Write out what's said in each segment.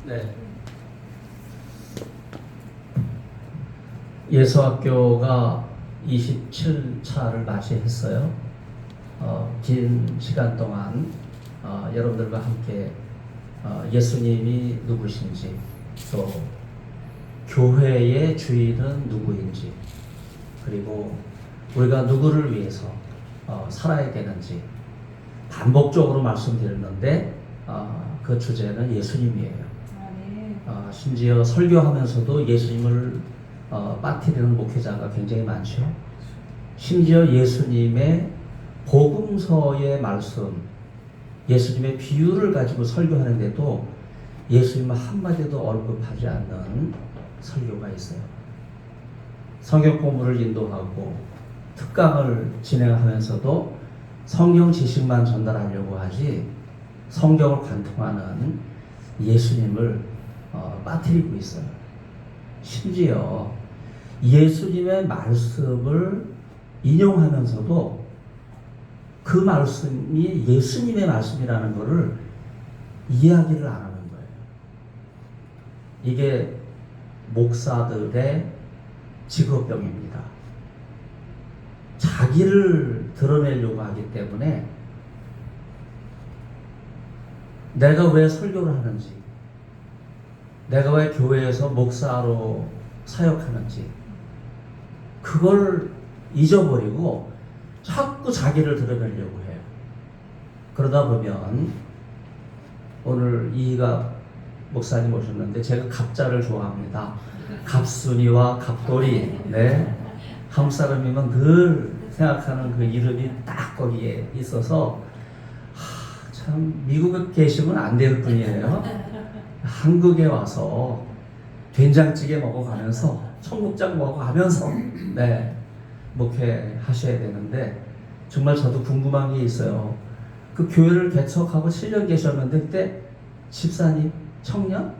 네. 예수학교가 27차를 맞이했어요. 긴 시간 동안 여러분들과 함께 예수님이 누구신지, 또 교회의 주인은 누구인지, 그리고 우리가 누구를 위해서 살아야 되는지 반복적으로 말씀드렸는데 그 주제는 예수님이에요. 심지어 설교하면서도 예수님을 빠뜨리는 목회자가 굉장히 많죠. 심지어 예수님의 복음서의 말씀, 예수님의 비유를 가지고 설교하는데도 예수님을 한마디도 언급하지 않는 설교가 있어요. 성경 공부를 인도하고 특강을 진행하면서도 성경 지식만 전달하려고 하지 성경을 관통하는 예수님을 빠뜨리고 있어요. 심지어 예수님의 말씀을 인용하면서도 그 말씀이 예수님의 말씀이라는 것을 이야기를 안 하는 거예요. 이게 목사들의 직업병입니다. 자기를 드러내려고 하기 때문에 내가 왜 설교를 하는지, 내가 왜 교회에서 목사로 사역하는지 그걸 잊어버리고 자꾸 자기를 드러내려고 해요. 그러다 보면 오늘 이희가 목사님 오셨는데 제가 갑자를 좋아합니다. 갑순이와 갑돌이. 네. 한국 사람이면 늘 생각하는 그 이름이 딱 거기에 있어서 참 미국에 계시면 안 될 뿐이에요. 한국에 와서 된장찌개 먹어가면서 청국장 먹어가면서 네, 목회하셔야 되는데 정말 저도 궁금한 게 있어요. 그 교회를 개척하고 7년 계셨는데 그때 집사님 청년?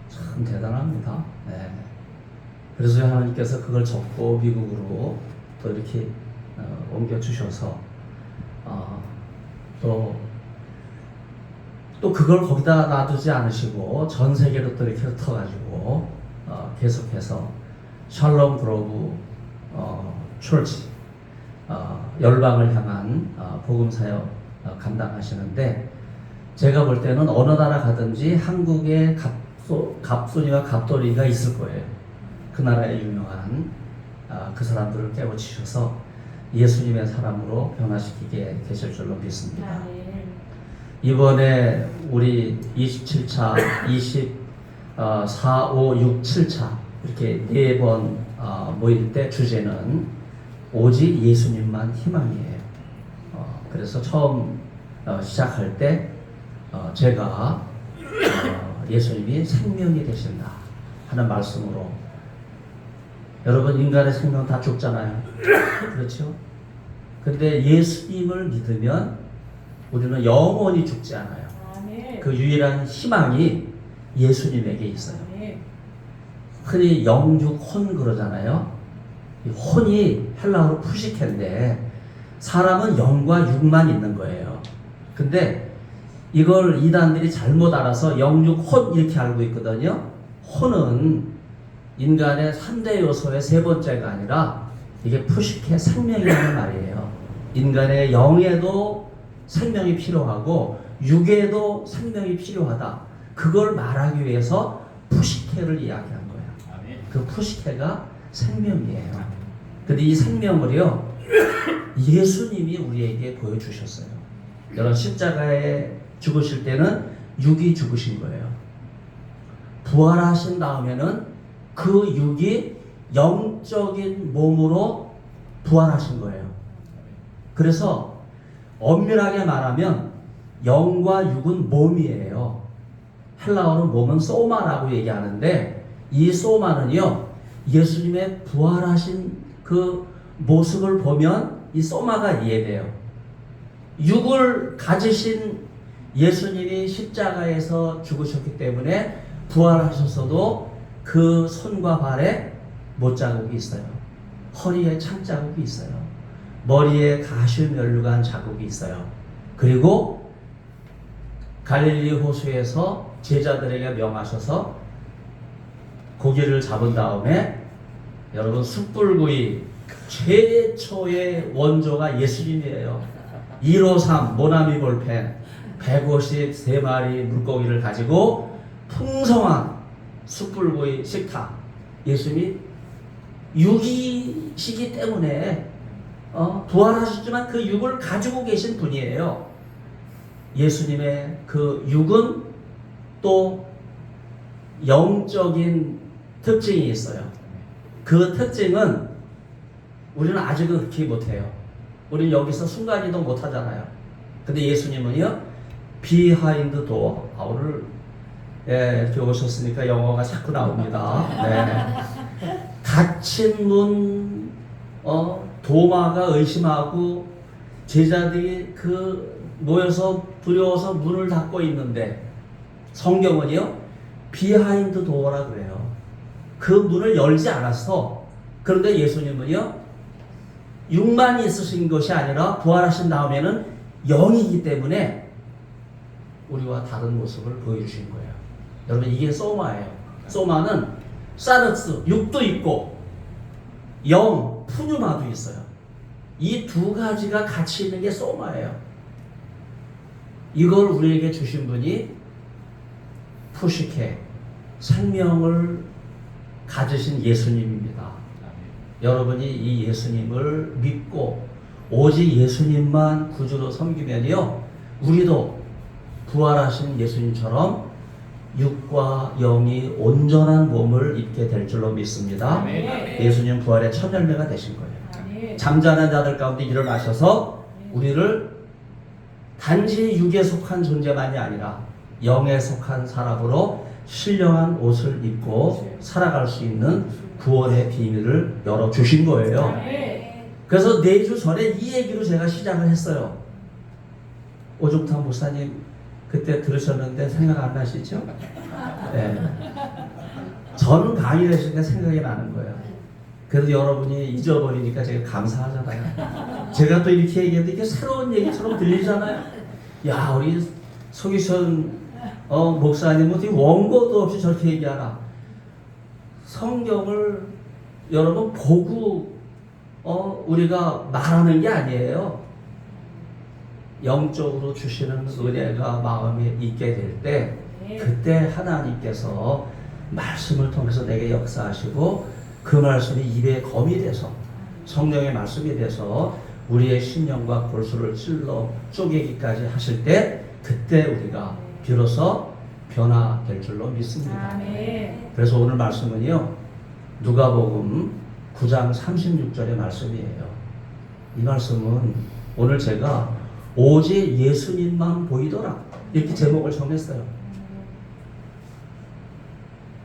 참 대단합니다. 네. 그래서 하나님께서 그걸 접고 미국으로 또 이렇게 옮겨주셔서 또 그걸 거기다 놔두지 않으시고 전 세계로 또 이렇게 흩어가지고 계속해서 샬롬 그로브 철치 열방을 향한 복음 사역 감당하시는데 제가 볼 때는 어느 나라 가든지 한국에 갑순이와 갑돌이가 있을 거예요. 그 나라의 유명한 그 사람들을 깨우치셔서 예수님의 사람으로 변화시키게 되실 줄로 믿습니다. 이번에 우리 27차, 24, 5, 6, 7차 이렇게 4번 모일 때 주제는 오직 예수님만 희망이에요. 그래서 처음 시작할 때 제가 예수님이 생명이 되신다 하는 말씀으로, 여러분 인간의 생명 다 죽잖아요. 그렇죠? 근데 예수님을 믿으면 우리는 영원히 죽지 않아요. 그 유일한 희망이 예수님에게 있어요. 흔히 영육혼 그러잖아요. 혼이 헬라어로 푸시케인데 사람은 영과 육만 있는 거예요. 근데 이걸 이단들이 잘못 알아서 영육혼 이렇게 알고 있거든요. 혼은 인간의 3대 요소의 3번째가 아니라 이게 푸시케 생명이라는 말이에요. 인간의 영에도 생명이 필요하고 육에도 생명이 필요하다. 그걸 말하기 위해서 푸시케를 이야기한 거예요. 그 푸시케가 생명이에요. 근데 이 생명을요 예수님이 우리에게 보여주셨어요. 여러분 십자가에 죽으실 때는 육이 죽으신 거예요. 부활하신 다음에는 그 육이 영적인 몸으로 부활하신 거예요. 그래서 엄밀하게 말하면 영과 육은 몸이에요. 헬라어로 몸은 소마라고 얘기하는데 이 소마는요 예수님의 부활하신 그 모습을 보면 이 소마가 이해돼요. 육을 가지신 예수님이 십자가에서 죽으셨기 때문에 부활하셨어도 그 손과 발에 못자국이 있어요. 허리에 창자국이 있어요. 머리에 가시면류관 자국이 있어요. 그리고 갈릴리 호수에서 제자들에게 명하셔서 고기를 잡은 다음에 여러분 숯불구이 최초의 원조가 예수님이에요. 153 모나미 볼펜 153마리 물고기를 가지고 풍성한 숯불구이 식탁. 예수님이 육이시기 때문에 부활하셨지만 그 육을 가지고 계신 분이에요. 예수님의 그 육은 또 영적인 특징이 있어요. 그 특징은 우리는 아직은 그렇게 못해요. 우리는 여기서 순간이동 못하잖아요. 근데 예수님은요, 비하인드 도어. 오늘 이렇게 오셨으니까 영어가 자꾸 나옵니다. 네. 닫힌 문, 도마가 의심하고 제자들이 모여서 두려워서 문을 닫고 있는데 성경은요, 비하인드 도어라 그래요. 그 문을 열지 않았어. 그런데 예수님은요, 육만 있으신 것이 아니라 부활하신 다음에는 영이기 때문에 우리와 다른 모습을 보여주신 거예요. 여러분, 이게 소마예요. 소마는 사르스, 육도 있고 영, 푸뉴마도 있어요. 이 두 가지가 같이 있는 게 소마예요. 이걸 우리에게 주신 분이 푸시케, 생명을 가지신 예수님입니다. 여러분이 이 예수님을 믿고 오직 예수님만 구주로 섬기면요, 우리도 부활하신 예수님처럼 육과 영이 온전한 몸을 입게 될 줄로 믿습니다. 예수님 부활의 첫 열매가 되신 거예요. 잠자는 자들 가운데 일어나셔서 우리를 단지 육에 속한 존재만이 아니라 영에 속한 사람으로 신령한 옷을 입고 살아갈 수 있는 구원의 비밀을 열어주신 거예요. 그래서 4주 전에 이 얘기로 제가 시작을 했어요. 오종탁 목사님 그때 들으셨는데 생각 안 나시죠? 네. 저는 강의를 했으니까 생각이 나는 거예요. 그래도 여러분이 잊어버리니까 제가 감사하잖아요. 제가 또 이렇게 얘기했는데 이게 새로운 얘기처럼 들리잖아요. 야, 우리 소기천 목사님은 어떻게 원고도 없이 저렇게 얘기하나. 성경을 여러분 보고 우리가 말하는 게 아니에요. 영적으로 주시는 은혜가 마음에 있게 될 때 그때 하나님께서 말씀을 통해서 내게 역사하시고 그 말씀이 입에 검이 돼서 성령의 말씀이 돼서 우리의 심령과 골수를 찔러 쪼개기까지 하실 때 그때 우리가 비로소 변화될 줄로 믿습니다. 그래서 오늘 말씀은요, 누가복음 9장 36절의 말씀이에요. 이 말씀은 오늘 제가 오직 예수님만 보이더라 이렇게 제목을 정했어요.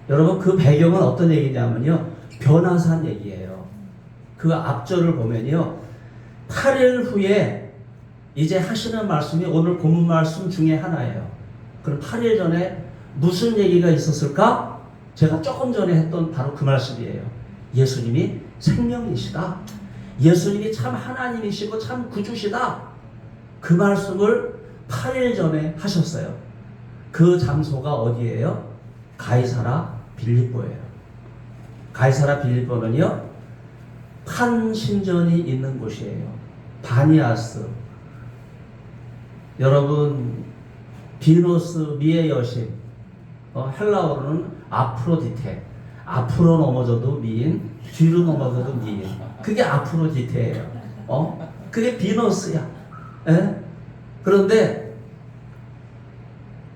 여러분, 그 배경은 어떤 얘기냐면요, 변화산 얘기예요. 그 앞절을 보면요, 8일 후에 이제 하시는 말씀이 오늘 본문 말씀 중에 하나예요. 그럼 8일 전에 무슨 얘기가 있었을까? 제가 조금 전에 했던 바로 그 말씀이에요. 예수님이 생명이시다. 예수님이 참 하나님이시고 참 구주시다. 그 말씀을 8일 전에 하셨어요. 그 장소가 어디예요? 가이사라 빌립보예요. 가이사라 빌립보는요, 판신전이 있는 곳이에요. 바니아스. 여러분, 비너스 미의 여신, 헬라어로는 아프로디테. 앞으로 넘어져도 미인, 뒤로 넘어져도 미인. 그게 아프로디테예요. 그게 비너스야. 에? 그런데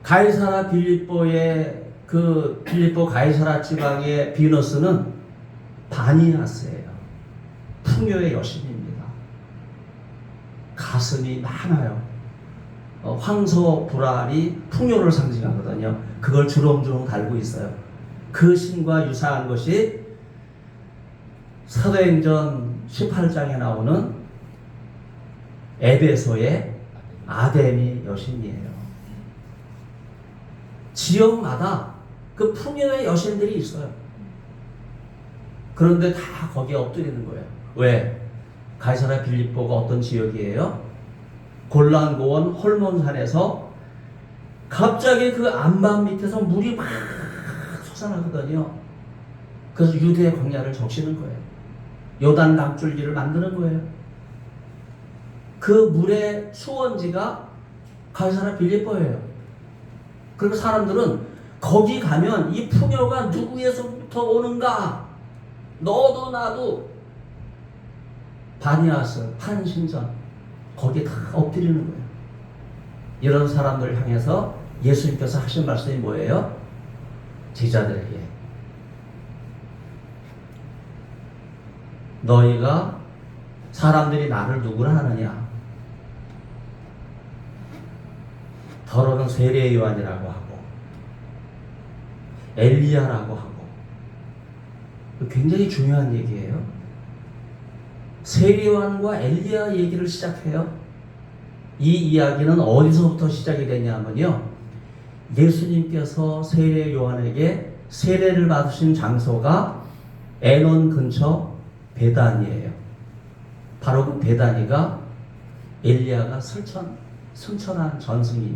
가이사라 빌립보의 그 빌립보 가이사라 지방의 비너스는 바니아스예요. 풍요의 여신입니다. 가슴이 많아요. 황소 불알이 풍요를 상징하거든요. 그걸 주렁주렁 달고 있어요. 그 신과 유사한 것이 사도행전 18장에 나오는 에베소의 아데미 여신이에요. 지역마다 그 풍요의 여신들이 있어요. 그런데 다 거기에 엎드리는 거예요. 왜? 가이사라 빌립보가 어떤 지역이에요? 골란고원 헐몬산에서 갑자기 그 안반 밑에서 물이 막 솟아나거든요. 그래서 유대 광야를 적시는 거예요. 요단 강줄기를 만드는 거예요. 그 물의 수원지가 가이사랴 빌립보예요. 그리고 사람들은 거기 가면 이 풍요가 누구에서부터 오는가? 너도 나도 바니아스, 판신전 거기에 다 엎드리는 거예요. 이런 사람들을 향해서 예수님께서 하신 말씀이 뭐예요? 제자들에게 너희가 사람들이 나를 누구라 하느냐? 더러는 세례 요한이라고 하고 엘리야라고 하고. 굉장히 중요한 얘기예요. 세례 요한과 엘리야 얘기를 시작해요. 이 이야기는 어디서부터 시작이 되냐면요, 예수님께서 세례 요한에게 세례를 받으신 장소가 에논 근처 베다니예요. 바로 그 베다니가 엘리야가 승천한 전승이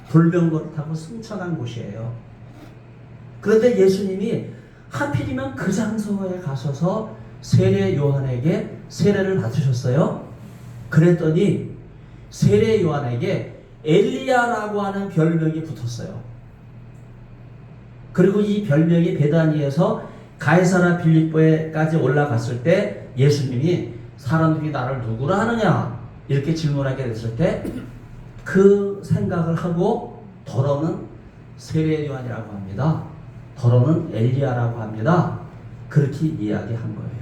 불병거를 타고 승천한 곳이에요. 그런데 예수님이 하필이면 그 장소에 가셔서 세례 요한에게 세례를 받으셨어요. 그랬더니 세례 요한에게 엘리야라고 하는 별명이 붙었어요. 그리고 이 별명이 베다니에서 가이사랴 빌립보에까지 올라갔을 때 예수님이 사람들이 나를 누구라 하느냐 이렇게 질문하게 됐을 때 그 생각을 하고 더러는 세례 요한이라고 합니다. 더러는 엘리야라고 합니다. 그렇게 이야기한 거예요.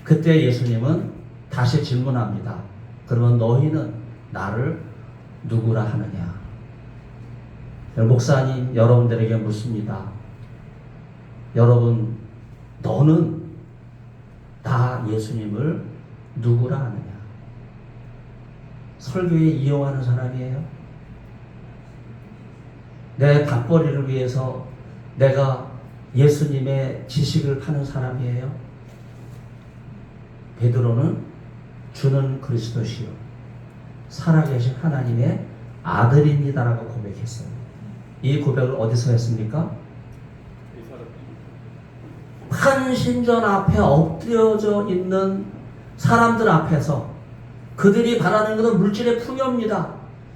그때 예수님은 다시 질문합니다. 그러면 너희는 나를 누구라 하느냐? 목사님 여러분들에게 묻습니다. 여러분, 너는 나 예수님을 누구라 하느냐? 설교에 이용하는 사람이에요? 내 밥벌이를 위해서 내가 예수님의 지식을 파는 사람이에요? 베드로는 주는 그리스도시요 살아계신 하나님의 아들입니다라고 고백했어요. 이 고백을 어디서 했습니까? 판신전 앞에 엎드려져 있는 사람들 앞에서. 그들이 바라는 것은 물질의 풍요입니다.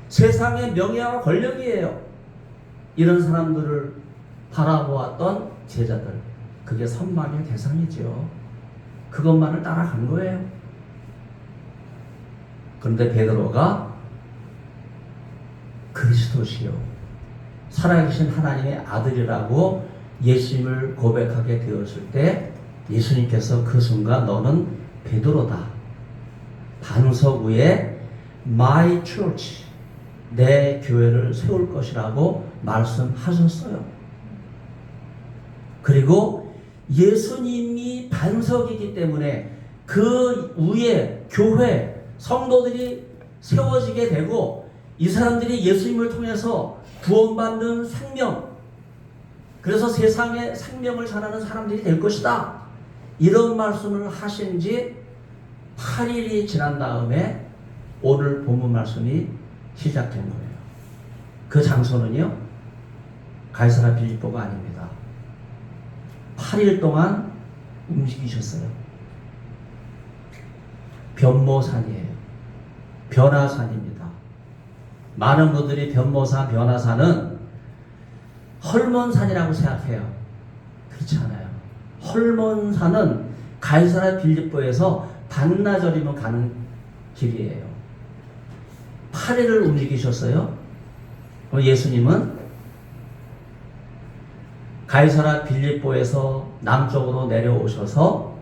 세상의 명예와 권력이에요. 이런 사람들을 바라보았던 제자들, 그게 선망의 대상이죠. 그것만을 따라간 거예요. 그런데 베드로가 그리스도시요 살아계신 하나님의 아들이라고 예수님을 고백하게 되었을 때 예수님께서 그 순간 너는 베드로다. 반석 위에 My Church, 내 교회를 세울 것이라고 말씀하셨어요. 그리고 예수님이 반석이기 때문에 그 위에 교회, 성도들이 세워지게 되고 이 사람들이 예수님을 통해서 구원받는 생명, 그래서 세상에 생명을 전하는 사람들이 될 것이다. 이런 말씀을 하신 지 8일이 지난 다음에 오늘 본문 말씀이 시작된 거예요. 그 장소는요, 가이사랴 빌립보가 아닙니다. 8일 동안 움직이셨어요. 변모산이에요. 변화산입니다. 많은 분들이 변모산, 변화산은 헐몬산이라고 생각해요. 그렇지 않아요. 헐몬산은 가이사랴 빌립보에서 반나절이면 가는 길이에요. 8일을 움직이셨어요. 예수님은 가이사랴 빌립보에서 남쪽으로 내려오셔서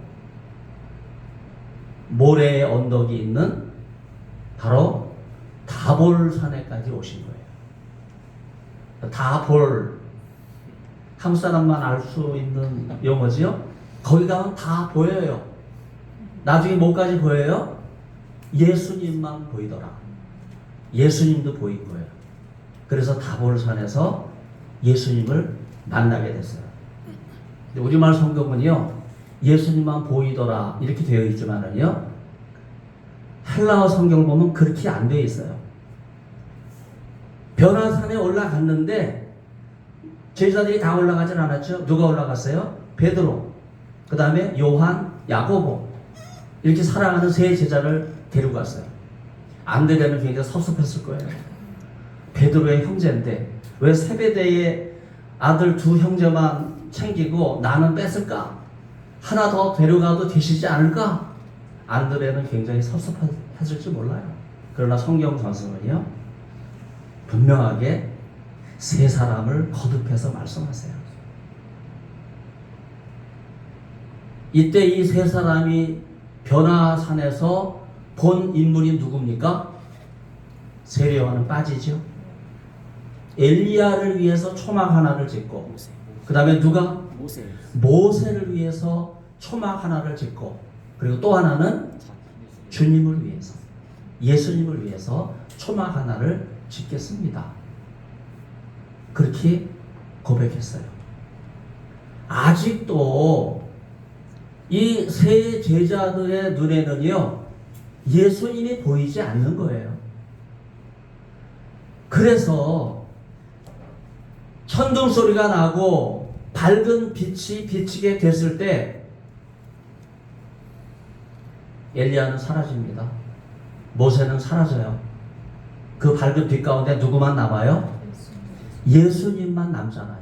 모래의 언덕이 있는 바로 다볼산에까지 오신 거예요. 다볼, 한국 사람만 알 수 있는 용어지요. 거기 가면 다 보여요. 나중에 뭐까지 보여요? 예수님만 보이더라. 예수님도 보인 거예요. 그래서 다볼산에서 예수님을 만나게 됐어요. 우리말 성경은요, 예수님만 보이더라 이렇게 되어 있지만은요, 헬라어 성경을 보면 그렇게 안 되어 있어요. 변화산에 올라갔는데 제자들이 다 올라가진 않았죠. 누가 올라갔어요? 베드로, 그 다음에 요한, 야고보, 이렇게 사랑하는 세 제자를 데리고 갔어요. 안드레는 굉장히 섭섭했을 거예요. 베드로의 형제인데 왜 세베대의 아들 두 형제만 챙기고 나는 뺐을까? 하나 더 데려가도 되시지 않을까? 안드레는 굉장히 섭섭했을지 몰라요. 그러나 성경 전승은요 분명하게 세 사람을 거듭해서 말씀하세요. 이때 이 세 사람이 변화산에서 본 인물이 누굽니까? 세례요한은 빠지죠. 엘리야를 위해서 초막 하나를 짓고, 그 다음에 누가? 모세를 위해서 초막 하나를 짓고, 그리고 또 하나는 주님을 위해서, 예수님을 위해서 초막 하나를 짓겠습니다. 그렇게 고백했어요. 아직도 이 세 제자들의 눈에는요 예수님이 보이지 않는 거예요. 그래서 천둥 소리가 나고 밝은 빛이 비치게 됐을 때 엘리야는 사라집니다. 모세는 사라져요. 그 밝은 빛 가운데 누구만 남아요? 예수님만 남잖아요.